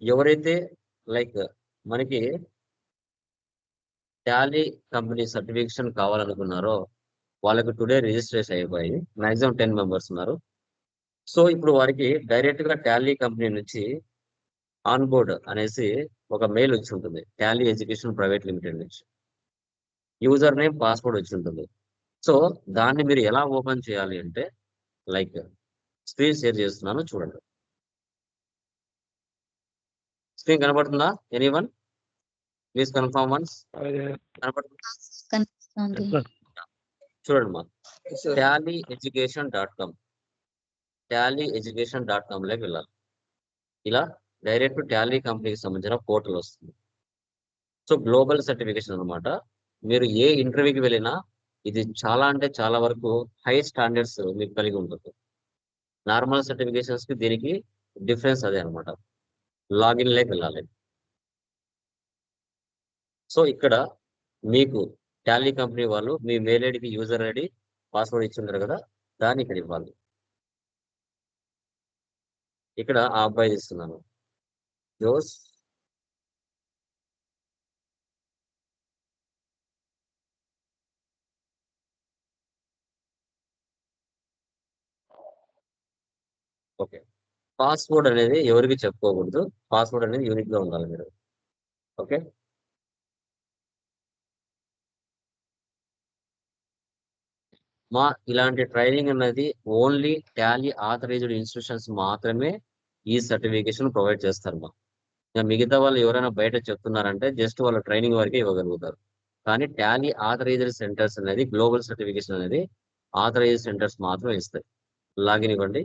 ఎవరైతే లైక్ మనకి Tally company certification కావాలనుకున్నారో వాళ్ళకి టుడే రిజిస్ట్రేషన్ అయిపోయి మాక్సిమం 10 మెంబర్స్ ఉన్నారు. సో ఇప్పుడు వారికి డైరెక్ట్ గా టాలీ కంపెనీ నుంచి ఆన్ బోర్డ్ అనేసి ఒక మెయిల్ వచ్చి ఉంటుంది, టాలీ ఎడ్యుకేషన్ ప్రైవేట్ లిమిటెడ్ నుంచి. యూజర్ నేమ్, పాస్వర్డ్ వచ్చి ఉంటుంది. సో దాన్ని మీరు ఎలా ఓపెన్ చేయాలి అంటే లైక్ స్క్రీన్ షేర్ చేస్తున్నాను చూడండి. స్క్రీన్ కనబడుతుందా? Anyone please confirm once. కనబడుతుందా? కనిపిస్తుంది. చూడండి మా tallyeducation.com tallyeducation.com లోకి వెళ్ళాలి. ఇలా డైరెక్ట్ టాలీ కంపెనీకి సంబంధించిన పోర్టల్ వస్తుంది. సో గ్లోబల్ సర్టిఫికేషన్ అన్నమాట. మీరు ఏ ఇంటర్వ్యూకి వెళ్ళినా ఇది చాలా అంటే చాలా వరకు హై స్టాండర్డ్స్ మీకు కలిగి ఉంటుంది. నార్మల్ సర్టిఫికేషన్స్ కి దీనికి డిఫరెన్స్ అదే అనమాట. లాగిన్ లోకి వెళ్ళాలి. సో ఇక్కడ మీకు టాలీ కంపెనీ వాళ్ళు మీ మెయిల్ ఐడికి యూజర్ ఐడి, పాస్వర్డ్ ఇచ్చి ఉంటారు కదా, దాన్ని ఇక్కడ ఇవ్వాలి. ఇక్కడ ఆ అబ్బాయి ఇస్తున్నాను, జోస్ ఓకే. పాస్వర్డ్ అనేది ఎవరికి చెప్పుకోకూడదు. పాస్వర్డ్ అనేది యూనిక్ గా ఉండాలి మీరు. ఓకే. మా ఇలాంటి ట్రైనింగ్ అనేది ఓన్లీ టాలీ ఆథరైజ్డ్ ఇన్స్టిట్యూషన్స్ మాత్రమే ఈ సర్టిఫికేషన్ ప్రొవైడ్ చేస్తారు మా. ఇంకా మిగతా వాళ్ళు ఎవరైనా బయట చెప్తున్నారంటే జస్ట్ వాళ్ళ ట్రైనింగ్ వరకే ఇవ్వగలుగుతారు. కానీ టాలీ ఆథరైజ్డ్ సెంటర్స్ అనేది గ్లోబల్ సర్టిఫికేషన్ అనేది ఆథరైజ్డ్ సెంటర్స్ మాత్రమే ఇస్తాయి. లాగిన్ ఇవ్వండి.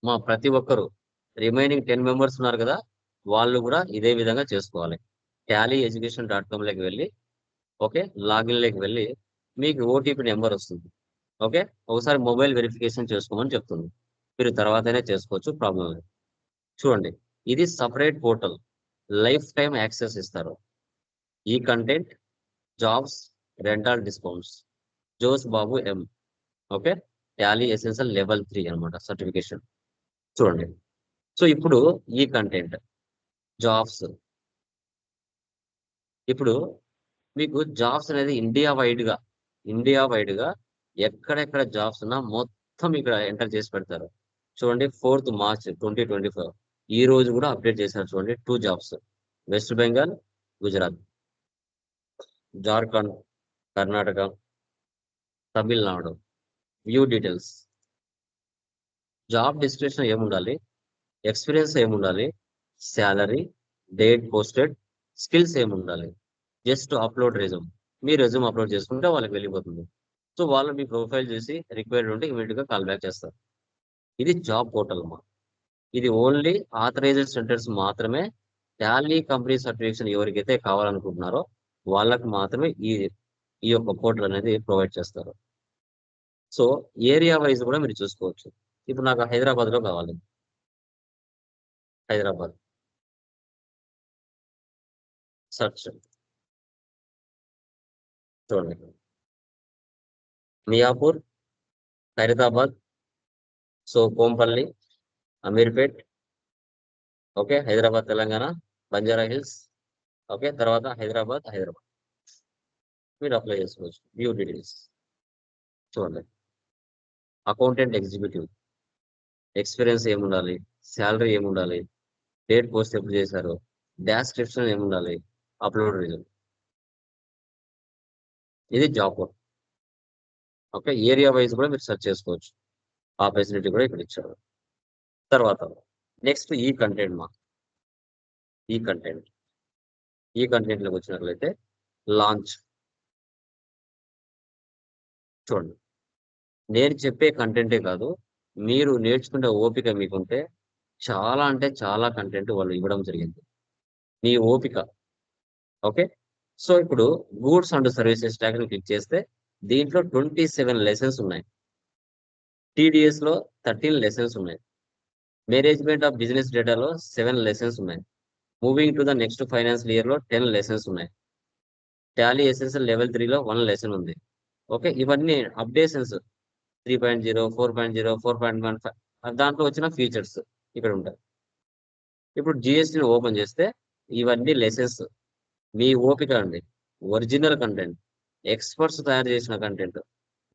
మా ప్రతి ఒక్కరు రిమైనింగ్ 10 మెంబర్స్ ఉన్నారు కదా, వాళ్ళు కూడా ఇదే విధంగా చేసుకోవాలి. tallyeducation.com లోకి వెళ్ళి ఓకే లాగిన్ లోకి వెళ్ళి మీకు ఓటీపీ నెంబర్ వస్తుంది. ఓకే, ఒకసారి మొబైల్ వెరిఫికేషన్ చేసుకోమని చెప్తుంది. మీరు తర్వాతనే చేసుకోవచ్చు, ప్రాబ్లం లేదు. చూడండి, ఇది separate portal, life time access ఇస్తారు. ఈ కంటెంట్, జాబ్స్, రెంటల్ డిస్కౌంట్స్, జోస్ బాబు ఎం. ఓకే, టాలీ ఎసెన్షియల్ లెవెల్ 3 అన్నమాట సర్టిఫికేషన్. చూడండి, సో ఇప్పుడు ఈ కంటెంట్, జాబ్స్. ఇప్పుడు మీకు జాబ్స్ అనేది ఇండియా వైడ్ గా ఎక్కడెక్కడ జాబ్స్ ఉన్నా మొత్తం ఇక్కడ ఎంటర్ చేసి పెడతారు. చూడండి, 4th మార్చ్ 2025 ఈ రోజు కూడా అప్డేట్ చేశారు. చూడండి, 2 jobs, West Bengal, Gujarat, Jharkhand, Karnataka, Tamil Nadu. View details. Job description ఏముండాలి, ఎక్స్పీరియన్స్ ఏముండాలి, శాలరీ, డేట్ పోస్టెడ్, స్కిల్స్ ఏముండాలి. Just upload resume. మీ రెజ్యూమ్ అప్లోడ్ చేసుకుంటే వాళ్ళకి వెళ్ళిపోతుంది. సో వాళ్ళు మీ ప్రొఫైల్ చూసి రిక్వైర్డ్ ఉంటే ఇమీడియట్ గా కాల్ బ్యాక్ చేస్తారు. ఇది జాబ్ పోర్టల్ అమ్మా. ఇది ఓన్లీ ఆథరైజ్డ్ సెంటర్స్ మాత్రమే. టాలీ కంపెనీ సర్టిఫికేషన్ ఎవరికైతే కావాలనుకుంటున్నారో వాళ్ళకి మాత్రమే ఈ యొక్క పోర్టల్ అనేది ప్రొవైడ్ చేస్తారు. సో ఏరియా వైజ్ కూడా మీరు చూసుకోవచ్చు. ఇప్పుడు నాకు హైదరాబాద్ లో కావాలి. హైదరాబాద్ సర్చ్ చూడండి, Miyapur, Khairatabad, so Kompally, Ameerpet. Okay, Hyderabad Telangana, Banjara hills. Okay, తర్వాత హైదరాబాద్ మీరు అప్లై చేసుకోవచ్చు. వ్యూ డీటెయిల్స్ చూడండి, అకౌంటెంట్ ఎగ్జిక్యూటివ్, ఎక్స్పీరియన్స్ ఏముండాలి, శాలరీ ఏముండాలి, డేట్ పోస్ట్ ఎప్పుడు చేశారు, డిస్క్రిప్షన్ ఏముండాలి, అప్లోడ్ రిజల్ట్. ఇది జాబ్. ఓకే, ఏరియా వైజ్ కూడా మీరు సెర్చ్ చేసుకోవచ్చు. ఆ ఫెసిలిటీ కూడా ఇక్కడ ఇచ్చారు. తర్వాత నెక్స్ట్ ఈ కంటెంట్ ఈ కంటెంట్ లోకి వచ్చినట్లయితే లాంచ్. చూడండి, నేను చెప్పే కంటెంటే కాదు, మీరు నేర్చుకునే ఓపిక మీకుంటే చాలా అంటే చాలా కంటెంట్ వాళ్ళు ఇవ్వడం జరిగింది. మీ ఓపిక. ఓకే, సో ఇప్పుడు గూడ్స్ అండ్ సర్వీసెస్ ట్యాగ్ ని క్లిక్ చేస్తే దీంట్లో 27 లెసన్స్ ఉన్నాయి. టీడీఎస్ లో 13 లెసన్స్ ఉన్నాయి. మేనేజ్మెంట్ ఆఫ్ బిజినెస్ డేటాలో 7 లెసన్స్ ఉన్నాయి. Moving to the next financial year లో 10 లెసన్స్ ఉన్నాయి. టాలీ ఎసెన్షియల్ లెవెల్ 3 లో 1 లెసన్ ఉంది. ఓకే, ఇవన్నీ అప్డేషన్స్ 3.0, 4.0, 4.15 దాంట్లో వచ్చిన ఫీచర్స్ ఇక్కడ ఉంటాయి. ఇప్పుడు జిఎస్టీని ఓపెన్ చేస్తే ఇవన్నీ లెసన్స్ మీ ఓపిక అండి. ఒరిజినల్ కంటెంట్, ఎక్స్పర్ట్స్ తయారు చేసిన కంటెంట్,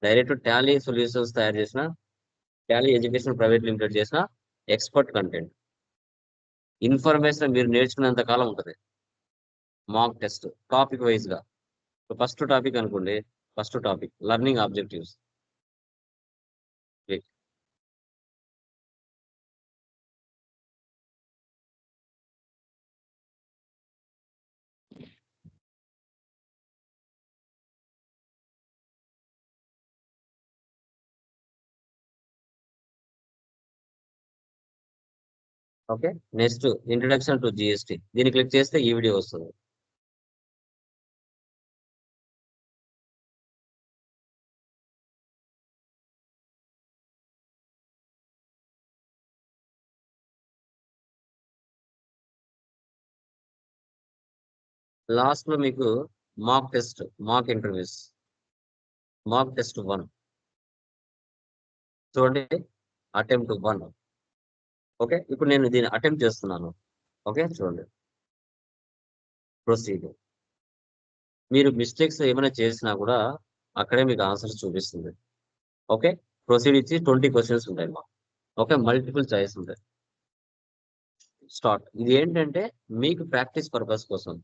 డైరెక్ట్ టాలీ సొల్యూషన్స్ తయారు చేసిన, టాలీ ఎడ్యుకేషన్ ప్రైవేట్ లిమిటెడ్ చేసిన ఎక్స్పర్ట్ కంటెంట్. ఇన్ఫర్మేషన్ మీరు నేర్చుకునేంత కాలం ఉంటుంది. మాక్ టెస్ట్ టాపిక్ వైజ్ గా. ఫస్ట్ టాపిక్ అనుకోండి, first topic learning objectives. Okay, next introduction to GST. దీన్ని క్లిక్ చేస్తే ఈ వీడియో వస్తుంది. లాస్ట్ లో మీకు mock test, mock interviews, mock test 1 చూడండి, అటెంప్ట్ 1. ఓకే, ఇప్పుడు నేను దీన్ని అటెంప్ట్ చేస్తున్నాను. ఓకే చూడండి, ప్రొసీడ్. మీరు మిస్టేక్స్ ఏమైనా చేసినా కూడా అక్కడే మీకు ఆన్సర్స్ చూపిస్తుంది. ఓకే, ప్రొసీడ్ ఇచ్చి 20 క్వశ్చన్స్ ఉంటాయి మా. ఓకే, మల్టిపుల్ చాయిస్ ఉంటాయి. స్టార్ట్. ఇది ఏంటంటే మీకు ప్రాక్టీస్ పర్పస్ కోసం,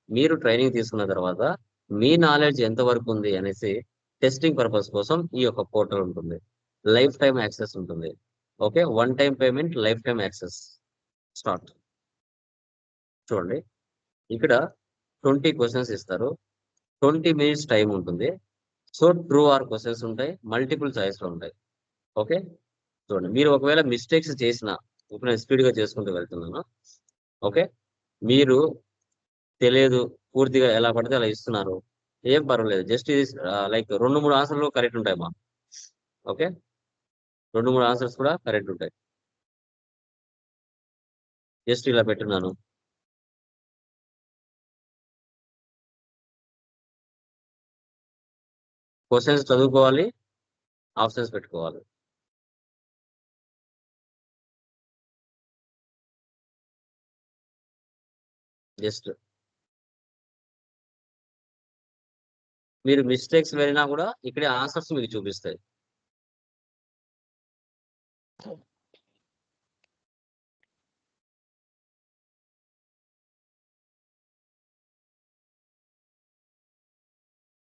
మీరు ట్రైనింగ్ తీసుకున్న తర్వాత మీ నాలెడ్జ్ ఎంత వరకు ఉంది అనేసి టెస్టింగ్ పర్పస్ కోసం ఈ యొక్క పోర్టల్ ఉంటుంది. లైఫ్ టైం యాక్సెస్ ఉంటుంది. Okay, one time payment, life time access. Start. చూడండి, ఇక్కడ 20 క్వశ్చన్స్ ఇస్తారు. 20 మినిట్స్ టైం ఉంటుంది. సో ట్రూ ఆర్ క్వశ్చన్స్ ఉంటాయి, మల్టిపుల్ చాయిస్ లో ఉంటాయి. ఓకే చూడండి, మీరు ఒకవేళ మిస్టేక్స్ చేసిన, ఇప్పుడు నేను స్పీడ్ గా చేసుకుంటూ వెళ్తున్నాను. ఓకే, మీరు తెలియదు పూర్తిగా ఎలా పడితే అలా ఇస్తున్నారు, ఏం పర్వాలేదు. జస్ట్ ఇది లైక్ 2-3 ఆన్సర్లు కరెక్ట్ ఉంటాయి మా. ఓకే, 2-3 ఆన్సర్స్ కూడా కరెక్ట్ ఉంటాయి. జస్ట్ ఇలా పెట్టున్నాను. క్వశ్చన్స్ చదువుకోవాలి, ఆప్షన్స్ పెట్టుకోవాలి. జస్ట్ మీరు మిస్టేక్స్ వెళ్ళినా కూడా ఇక్కడే ఆన్సర్స్ మీకు చూపిస్తాయి.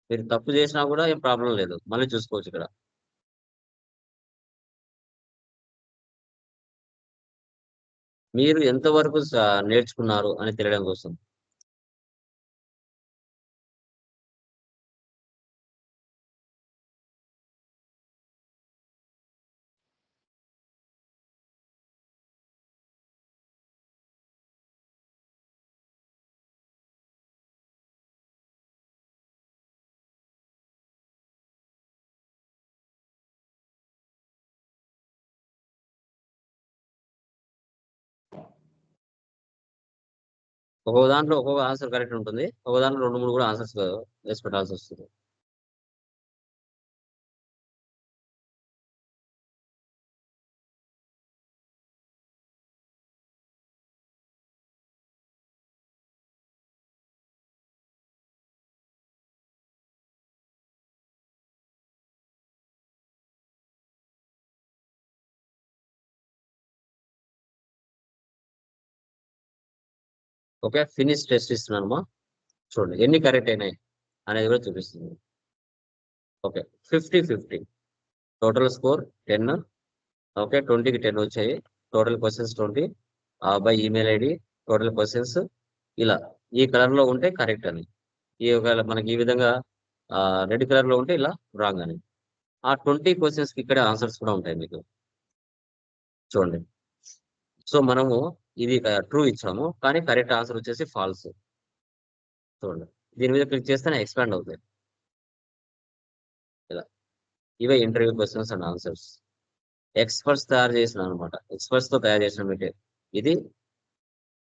మీరు తప్పు చేసినా కూడా ఏం ప్రాబ్లం లేదు, మళ్ళీ చూసుకోవచ్చు ఇక్కడ. మీరు ఎంతవరకు నేర్చుకున్నారు అని తెలియడం కోసం. ఒక్కొక్క దాంట్లో ఒక్కొక్క ఆన్సర్ కరెక్ట్ ఉంటుంది, ఒక దాంట్లో 2-3 కూడా ఆన్సర్స్ వేసి పెట్టాల్సి వస్తుంది. ఓకే, ఫినిష్ టెస్ట్ ఇస్తున్నానమ్మా. చూడండి ఎన్ని కరెక్ట్ అయినాయి అనేది కూడా చూపిస్తుంది. Okay, 50-50 total score 10. ఓకే, 20కి 10 వచ్చాయి. Total questions 20 by email ID. Total questions ఇలా ఈ కలర్ లో ఉంటే కరెక్ట్ అని, ఈ ఒకవేళ మనకి ఈ విధంగా రెడ్ కలర్ లో ఉంటే ఇలా రాంగ్ అని. ఆ 20 క్వశ్చన్స్ కి ఇక్కడ ఆన్సర్స్ కూడా ఉంటాయి మీకు. చూడండి, సో మనము ఇది ట్రూ ఇచ్చాము, కానీ కరెక్ట్ ఆన్సర్ వచ్చేసి ఫాల్స్. చూడండి, దీని మీద క్లిక్ చేస్తేనే ఎక్స్పాండ్ అవుతాయి ఇలా. ఇవే interview questions and answers. Experts తయారు చేసిన అనమాట, ఎక్స్పర్ట్స్ తో తయారు చేసిన మెటీరియల్. ఇది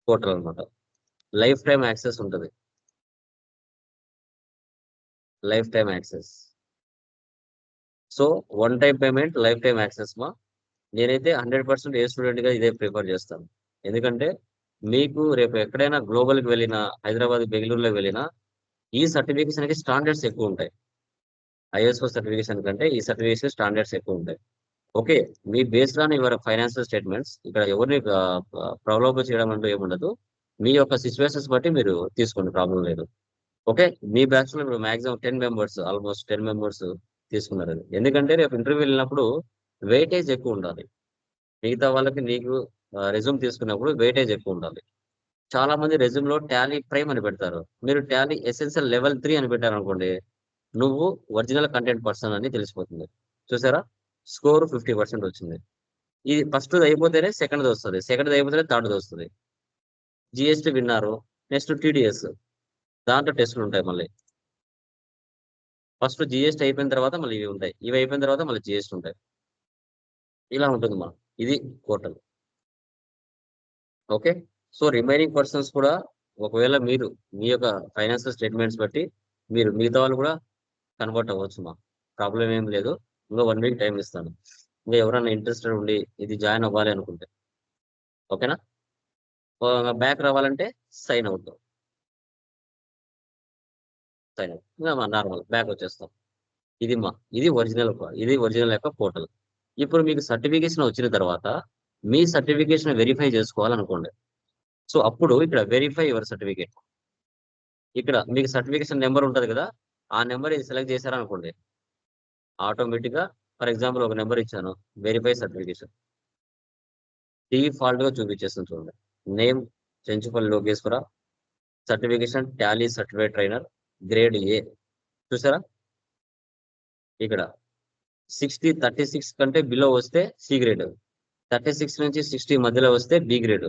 పోర్టల్ అనమాట. లైఫ్ టైం యాక్సెస్ ఉంటుంది, life time access. So one time payment, life time access మా. నేనైతే 100% ఏ స్టూడెంట్ గా ఇదే ప్రిఫర్ చేస్తాను. ఎందుకంటే మీకు రేపు ఎక్కడైనా గ్లోబల్కి వెళ్ళినా, హైదరాబాద్, బెంగళూరులో వెళ్ళినా ఈ సర్టిఫికేషన్కి స్టాండర్డ్స్ ఎక్కువ ఉంటాయి. ఐఎస్ఓ సర్టిఫికేషన్ కంటే ఈ సర్టిఫికేషన్ స్టాండర్డ్స్ ఎక్కువ ఉంటాయి. Okay, me based on your financial statements, ఇక్కడ ఎవరిని ప్రలోభ చేయడం అంటూ ఏముండదు. మీ యొక్క సిచ్యువేషన్స్ బట్టి మీరు తీసుకోండి, ప్రాబ్లం లేదు. ఓకే, మీ బ్యాచ్ లో ఇప్పుడు మాక్సిమం 10 మెంబర్స్, ఆల్మోస్ట్ 10 మెంబర్స్ తీసుకున్నారు. అది ఎందుకంటే రేపు ఇంటర్వ్యూ వెళ్ళినప్పుడు వెయిటేజ్ ఎక్కువ ఉండాలి. మిగతా వాళ్ళకి నీకు రెజ్యూమ్ తీసుకున్నప్పుడు వెయిటేజ్ ఎక్కువ ఉండాలి. చాలా మంది రెజ్యూమ్ లో టాలీ ప్రైమ్ అని పెడతారు. మీరు టాలీ ఎసెన్షియల్ లెవెల్ 3 అని పెట్టారు అనుకోండి, నువ్వు ఒరిజినల్ కంటెంట్ పర్సన్ అని తెలిసిపోతుంది. చూసారా, స్కోర్ 50% వచ్చింది. ఇది ఫస్ట్ అయిపోతేనే సెకండ్ వస్తుంది, సెకండ్ అయిపోతేనే థర్డ్ వస్తుంది. జిఎస్టీ విన్నారు, నెక్స్ట్ టీడీఎస్, దాంట్లో టెస్టులు ఉంటాయి. మళ్ళీ ఫస్ట్ జిఎస్టీ అయిపోయిన తర్వాత మళ్ళీ ఇవి ఉంటాయి, ఇవి అయిపోయిన తర్వాత మళ్ళీ జిఎస్టీ ఉంటాయి. ఇలా ఉంటుంది మనం. ఇది portal. Okay, so remaining persons కూడా ఒకవేళ మీరు మీ యొక్క ఫైనాన్షియల్ స్టేట్మెంట్స్ బట్టి మీరు మిగతా వాళ్ళు కూడా కన్వర్ట్ అవ్వచ్చు. మా ప్రాబ్లం ఏం లేదు. ఇంకా 1 వీక్ టైం ఇస్తాను. ఇంకా ఎవరైనా ఇంట్రెస్టెడ్ ఉండి ఇది జాయిన్ అవ్వాలి అనుకుంటే, ఓకేనా, బ్యాక్ రావాలంటే సైన్ అవుట్, సైన్ అవుట్ ఇంకా నార్మల్ బ్యాక్ వచ్చేస్తాం. ఇది ఒరిజినల్ యొక్క పోర్టల్. ఇప్పుడు మీకు సర్టిఫికేషన్ వచ్చిన తర్వాత మీ సర్టిఫికేషన్ వెరిఫై చేసుకోవాలనుకోండి. సో అప్పుడు ఇక్కడ వెరిఫై యువర్ సర్టిఫికేట్, ఇక్కడ మీకు సర్టిఫికేషన్ నెంబర్ ఉంటుంది కదా, ఆ నెంబర్ ఇది సెలెక్ట్ చేశారనుకోండి, ఆటోమేటిక్ గా ఫర్ ఎగ్జాంపుల్ ఒక నెంబర్ ఇచ్చాను, వెరిఫై సర్టిఫికేషన్ డిఫాల్ట్ గా చూపించేస్తుంది. చూడండి, name Chenchupalli Lokeshwara, certification Tally certified trainer, grade A. చూసారా, ఇక్కడ 36 కంటే బిలో వస్తే సి గ్రేడ్, 36 నుంచి 60 మధ్యలో వస్తే బి గ్రేడ్,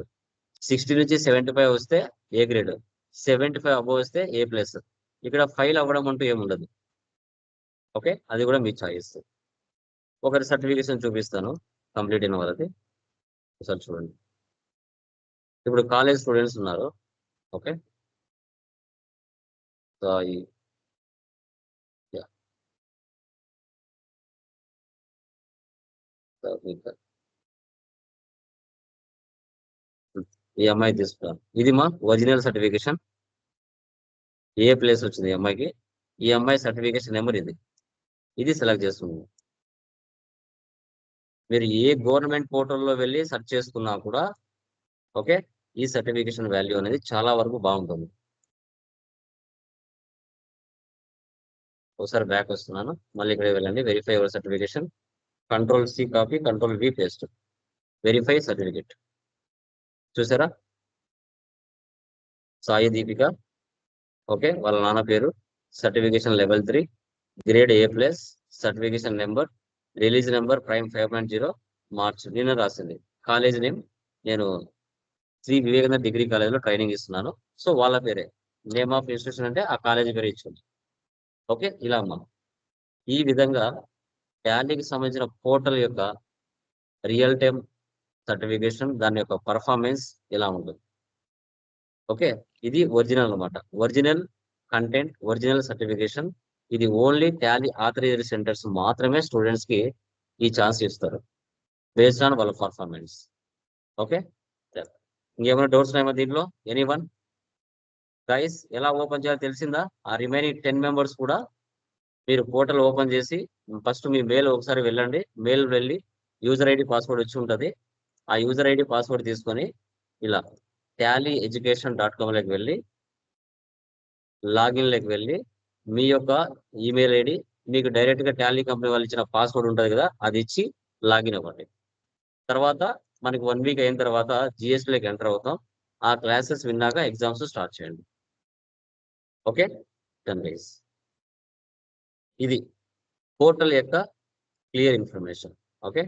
60 నుంచి 75 వస్తే ఏ గ్రేడ్, 75 అబోవ్ వస్తే ఏ ప్లస్. ఇక్కడ ఫైల్ అవ్వడం అంటూ ఏముండదు. ఓకే, అది కూడా మీ చాయిస్. ఒకరి సర్టిఫికేషన్ చూపిస్తాను, కంప్లీట్ అయిన వాళ్ళది. ఒకసారి చూడండి. ఇప్పుడు కాలేజ్ స్టూడెంట్స్ ఉన్నారు. ఓకే, సాయి, యా, ఈ అమ్మాయి తీసుకున్నాను. ఇది మా ఒరిజినల్ సర్టిఫికేషన్, ఏ ప్లేస్ వచ్చింది ఈ అమ్మాయికి. ఈ అమ్మాయి సర్టిఫికేషన్ నెంబర్ ఇది, ఇది సెలెక్ట్ చేస్తుంది. మీరు ఏ గవర్నమెంట్ పోర్టల్లో వెళ్ళి సెర్చ్ చేసుకున్నా కూడా ఓకే, ఈ సర్టిఫికేషన్ వాల్యూ అనేది చాలా వరకు బాగుంటుంది. ఒకసారి బ్యాక్ వస్తున్నాను, మళ్ళీ ఇక్కడ వెళ్ళండి, verify your certification, control C copy, control V paste, verify certificate. చూసారా, సాయి దీపిక, ఓకే, వాళ్ళ నాన్న పేరు, certification level 3, grade A plus, certification number, release number prime 5.0, March నిన్న రాసింది. కాలేజ్ నేమ్, నేను శ్రీ వివేకానంద డిగ్రీ కాలేజ్లో ట్రైనింగ్ ఇస్తున్నాను. సో వాళ్ళ పేరే, నేమ్ ఆఫ్ ఇన్స్టిట్యూషన్ అంటే ఆ కాలేజీ పేరు ఇచ్చింది. ఓకే, ఇలా అమ్మా. ఈ విధంగా టాలీకి సంబంధించిన పోర్టల్ యొక్క రియల్ టైం సర్టిఫికేషన్, దాని యొక్క పర్ఫార్మెన్స్ ఇలా ఉంటుంది. ఓకే, ఇది ఒరిజినల్ అనమాట, ఒరిజినల్ కంటెంట్, ఒరిజినల్ సర్టిఫికేషన్. ఇది ఓన్లీ టాలీ ఆథరైజ్డ్ సెంటర్స్ మాత్రమే స్టూడెంట్స్ కి ఈ ఛాన్స్ ఇస్తారు, బేస్డ్ ఆన్ వాళ్ళ పర్ఫార్మెన్స్. ఓకే, ఇంకేమైనా డౌట్స్ ఉన్నాయా దీంట్లో? ఎనీవన్ గైస్, ఎలా ఓపెన్ చేయాలో తెలిసిందా? ఆ రిమైనింగ్ 10 మెంబర్స్ కూడా మీరు పోర్టల్ ఓపెన్ చేసి ఫస్ట్ మీ మెయిల్ ఒకసారి వెళ్ళండి, మెయిల్ వెళ్ళి యూజర్ ఐడి పాస్వర్డ్ వచ్చి ఉంటుంది, ఆ యూజర్ ఐడి పాస్వర్డ్ తీసుకొని ఇలా tallyeducation.com లోకి వెళ్ళి లాగిన్ లోకి వెళ్ళి మీ యొక్క ఈమెయిల్ ఐడి, మీకు డైరెక్ట్ గా టాలీ కంపెనీ వాళ్ళు ఇచ్చిన పాస్వర్డ్ ఉంటుంది కదా, అది ఇచ్చి లాగిన్ అవ్వండి. తర్వాత మనకి 1 వీక్ అయిన తర్వాత జిఎస్టీలోకి ఎంటర్ అవుతాం. ఆ క్లాసెస్ విన్నాక ఎగ్జామ్స్ స్టార్ట్ చేయండి. Okay, 10 days. ఇది పోర్టల్ యొక్క క్లియర్ ఇన్ఫర్మేషన్. ఓకే.